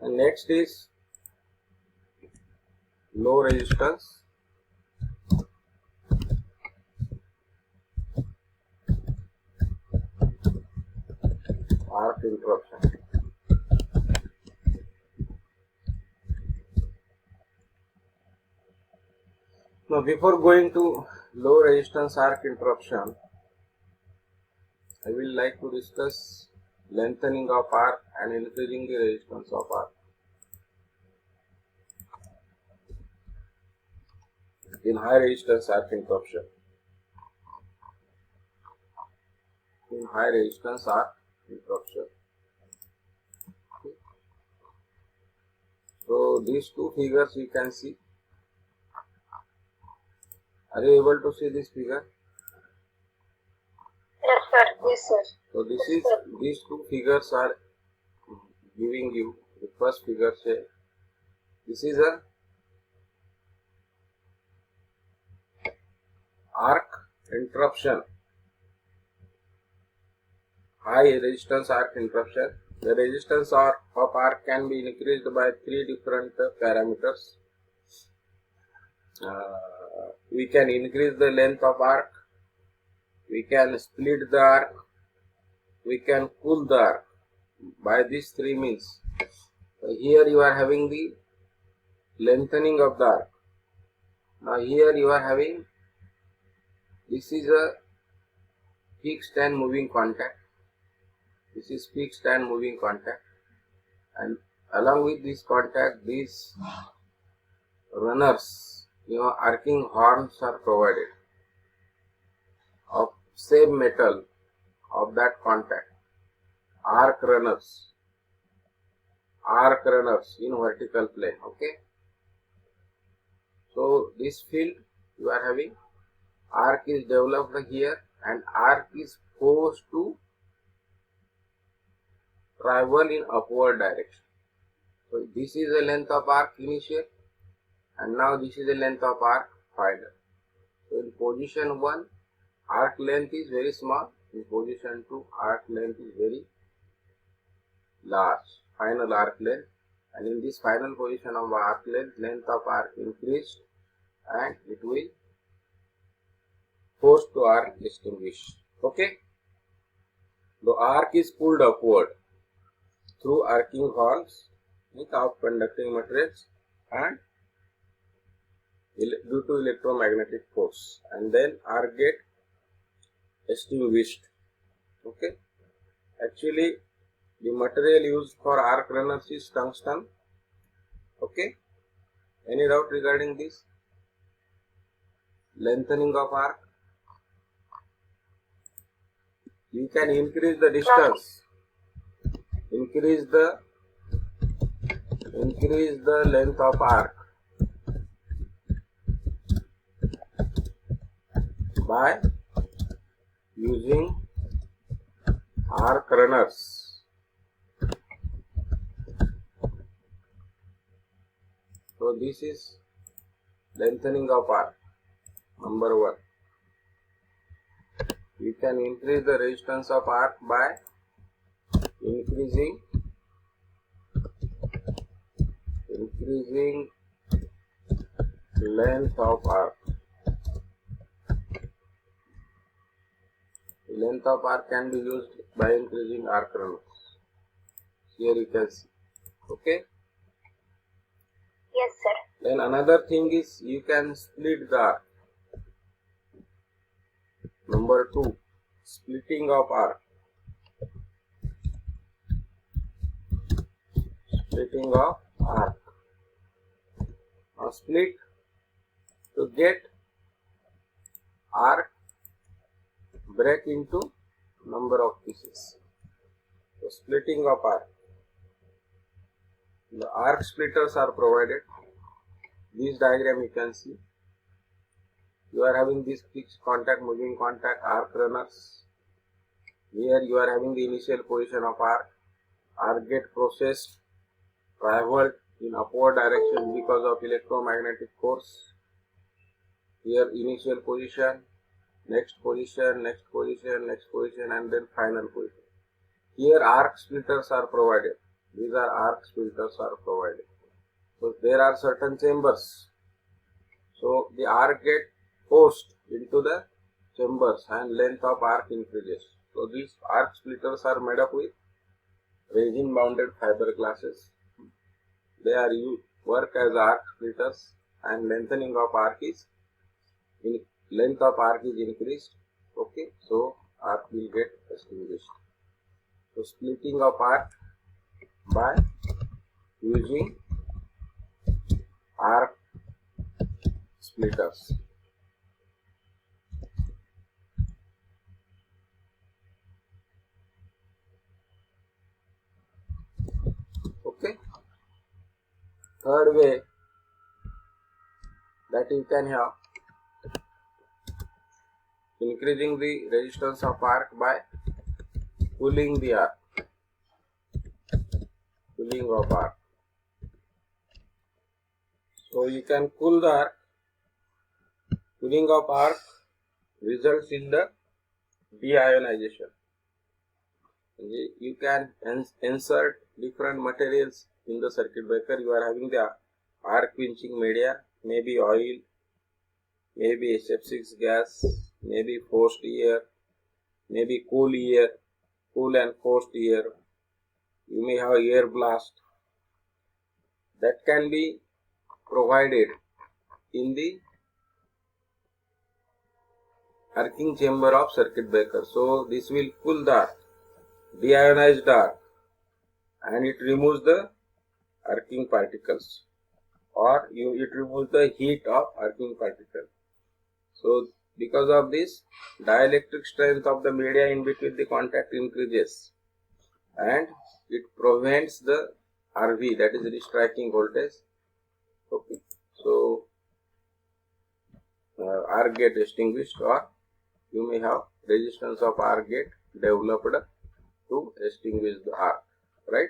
And next is low resistance arc interruption. Now before going to low resistance arc interruption, I will like to discuss lengthening of arc and increasing the resistance of arc. In high resistance arc interruption. In high resistance arc interruption. Okay. So these two figures you can see. Are you able to see this figure? Yes, sir. Yes, sir. So these two figures are giving you the first figure. Say this is a arc interruption, high resistance arc interruption. The resistance of arc can be increased by three different parameters. We can increase the length of arc, we can split the arc, we can cool the arc. By these three means, here you are having the lengthening of the arc. Now here you are having, this is a fixed and moving contact. This is fixed and moving contact, and along with this contact, these runners, arcing horns are provided of same metal of that contact. Arc runners in vertical plane. Okay. So this field you are having, arc is developed here and arc is forced to travel in upward direction. So this is the length of arc initial, and now this is the length of arc final. So in position 1, arc length is very small. In position 2, arc length is very large, final arc length. And in this final position of arc length of arc increased, and it will force to arc extinguish. Okay. The arc is pulled upward through arcing horns of conducting materials and due to electromagnetic force, and then arc get extinguished. Okay. Actually, the material used for arc runners is tungsten. Okay. Any doubt regarding this? Lengthening of arc. You can increase the distance, increase the length of arc by using arc runners. So this is lengthening of arc. Number 1. You can increase the resistance of arc by increasing length of arc. The length of arc can be used by increasing arc runners. Here you can see. Okay. Yes, sir. Then another thing is you can split the arc. Number 2, splitting of arc. Splitting of arc. Now split to get arc break into number of pieces. So splitting of arc. The arc splitters are provided. This diagram you can see. You are having this fixed contact, moving contact, arc runners. Here you are having the initial position of arc. Arc get processed, traveled in upward direction because of electromagnetic force. Here initial position, next position, next position, next position, and then final position. Here arc splitters are provided. These are arc splitters are provided. So there are certain chambers. So the arc get forced into the chambers and length of arc increases. So these arc splitters are made up with resin bounded fiber glasses. They are used work as arc splitters and lengthening of arc is length of arc is increased. Okay, so arc will get extinguished. So splitting of arc by using arc splitters. Okay. Third way that you can have increasing the resistance of arc by cooling the arc. Cooling of arc. So you can cool the arc. Cooling of arc results in the deionization. You can insert different materials in the circuit breaker. You are having the arc quenching media, maybe oil, maybe SF6 gas, maybe forced air, maybe cool and forced air. You may have air blast. That can be provided in the arcing chamber of circuit breaker. So this will cool the arc, deionize the arc, and it removes the arcing particles, or it removes the heat of arcing particles. So because of this, dielectric strength of the media in between the contact increases, and it prevents the RV, that is the striking voltage. Okay, so arc get extinguished, or you may have resistance of arc get developed to extinguish the arc, right?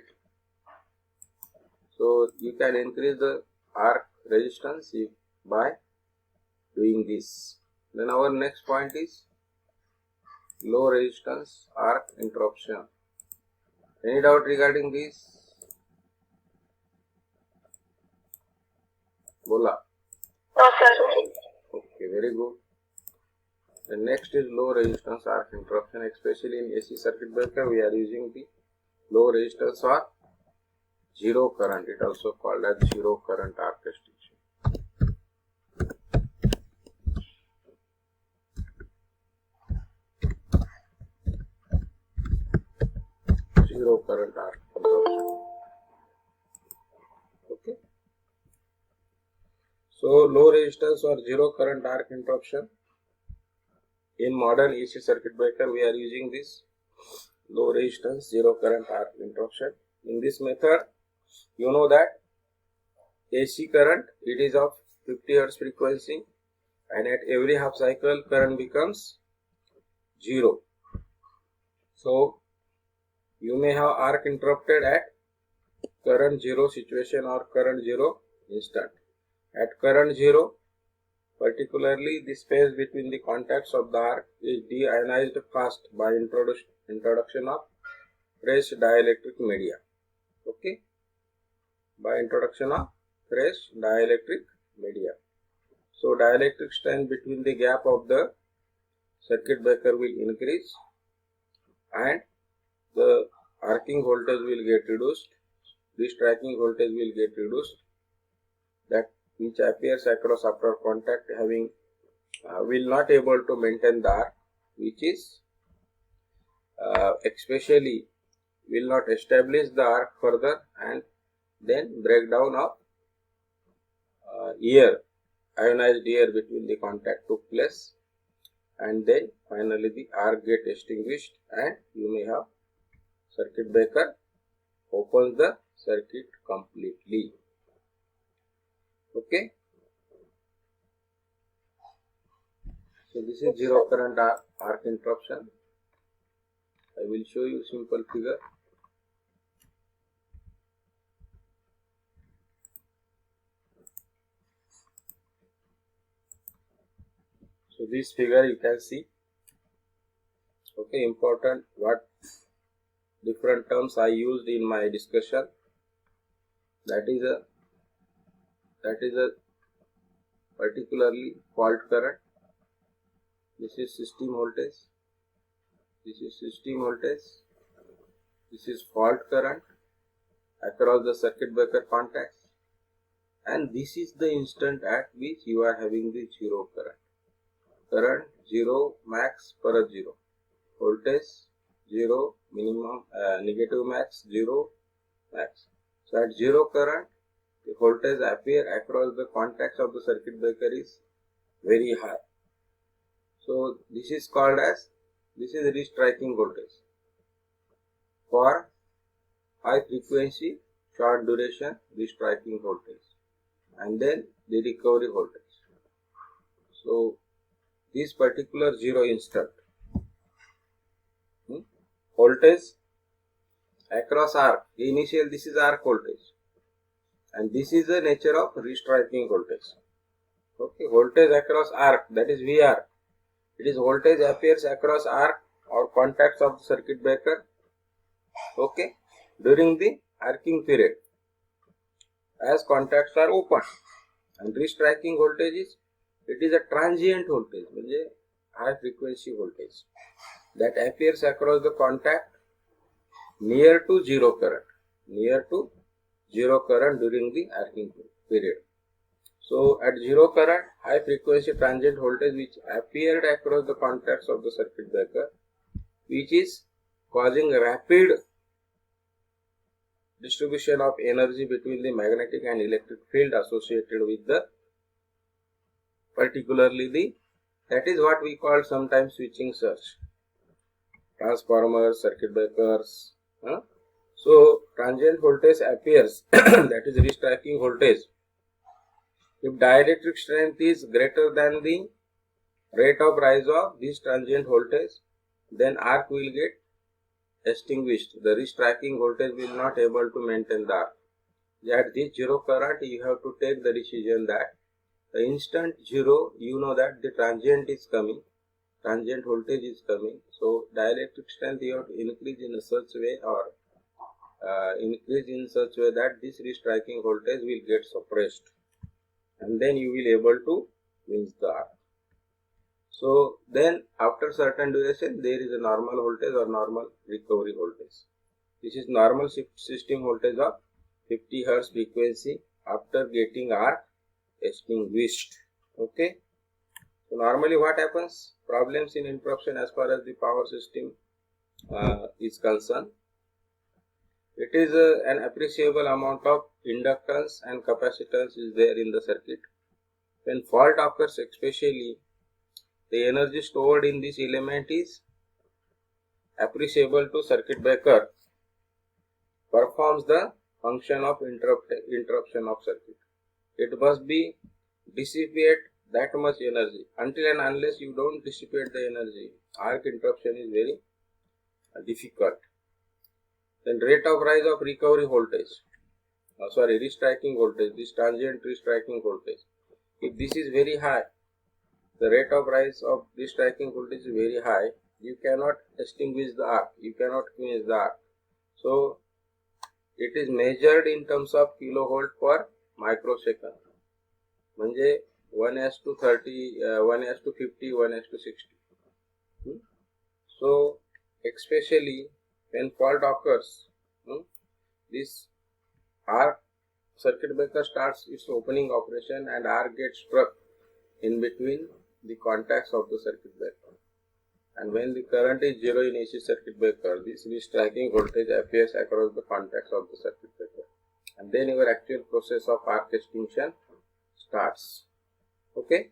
So you can increase the arc resistance by doing this. Then our next point is low resistance arc interruption. Any doubt regarding this? Bola. No, sir. Okay, very good. The next is low resistance arc interruption. Especially in AC circuit breaker, we are using the low resistance or zero current. It also called as zero current arc restriction. Zero current arc interruption. Okay. So low resistance or zero current arc interruption. In modern AC circuit breaker, we are using this low resistance zero current arc interruption. In this method, you know that AC current, it is of 50 Hz frequency, and at every half cycle current becomes 0. So you may have arc interrupted at current 0 situation or current 0 instant. At current 0, particularly the space between the contacts of the arc is deionized fast by introduction of fresh dielectric media. Okay, by introduction of fresh dielectric media. So dielectric strength between the gap of the circuit breaker will increase, and the arcing voltage will get reduced, the striking voltage will get reduced, that which appears across after contact having will not able to maintain the arc, which is especially will not establish the arc further, and then breakdown of ionized air between the contact took place, and then finally the arc get extinguished, and you may have circuit breaker opens the circuit completely. Okay, so this is zero current arc interruption. I will show you simple figure. So this figure you can see. Okay, important what different terms I used in my discussion. That is a particularly fault current. This is system voltage. This is system voltage. This is fault current across the circuit breaker contacts. And this is the instant at which you are having the zero current. Current 0 max per 0. Voltage 0 minimum, negative max 0 max. So at 0 current, the voltage appear across the contacts of the circuit breaker is very high. So this is called as, this is restriking voltage for high frequency short duration restriking voltage, and then the recovery voltage. So this particular zero instant voltage across arc, initial this is arc voltage, and this is the nature of restriking voltage. Okay, voltage across arc, that is VR. It is voltage appears across arc or contacts of the circuit breaker, okay, during the arcing period as contacts are open. And restriking voltage is, it is a transient voltage, म्हणजे high frequency voltage that appears across the contact near to zero current, during the arcing period. So at zero current, high frequency transient voltage which appeared across the contacts of the circuit breaker, which is causing rapid distribution of energy between the magnetic and electric field associated with the particularly the, that is what we call sometimes switching surge, transformers, circuit breakers. So transient voltage appears that is restriking voltage if dielectric strength is greater than the rate of rise of this transient voltage, then arc will get extinguished. The restriking voltage will not able to maintain the arc. At this zero current, you have to take the decision that the instant zero, you know that the transient is coming, transient voltage is coming. So dielectric strength you have to increase in such way or increase in such way that this restriking voltage will get suppressed, and then you will able to win the arc. So then after certain duration there is a normal voltage or normal recovery voltage. This is normal system voltage of 50 Hz frequency after getting arc extinguished. Okay. So normally what happens? Problems in interruption as far as the power system is concerned. It is an appreciable amount of inductance and capacitance is there in the circuit. When fault occurs, especially the energy stored in this element is appreciable to circuit breaker, performs the function of interruption of circuit. It must be dissipate that much energy. Until and unless you don't dissipate the energy, arc interruption is very difficult. Then rate of rise of recovery voltage, restriking voltage, this transient restriking voltage. If this is very high, the rate of rise of restriking voltage is very high, you cannot extinguish the arc, you cannot finish the arc. So it is measured in terms of kilovolt per microsecond. म्हणजे 1:30, 1:50, 1:60. So especially when fault occurs, this arc circuit breaker starts its opening operation and arc gets struck in between the contacts of the circuit breaker. And when the current is zero in AC circuit breaker, this restriking voltage appears across the contacts of the circuit breaker. And then your actual process of arc extinction starts. Okay.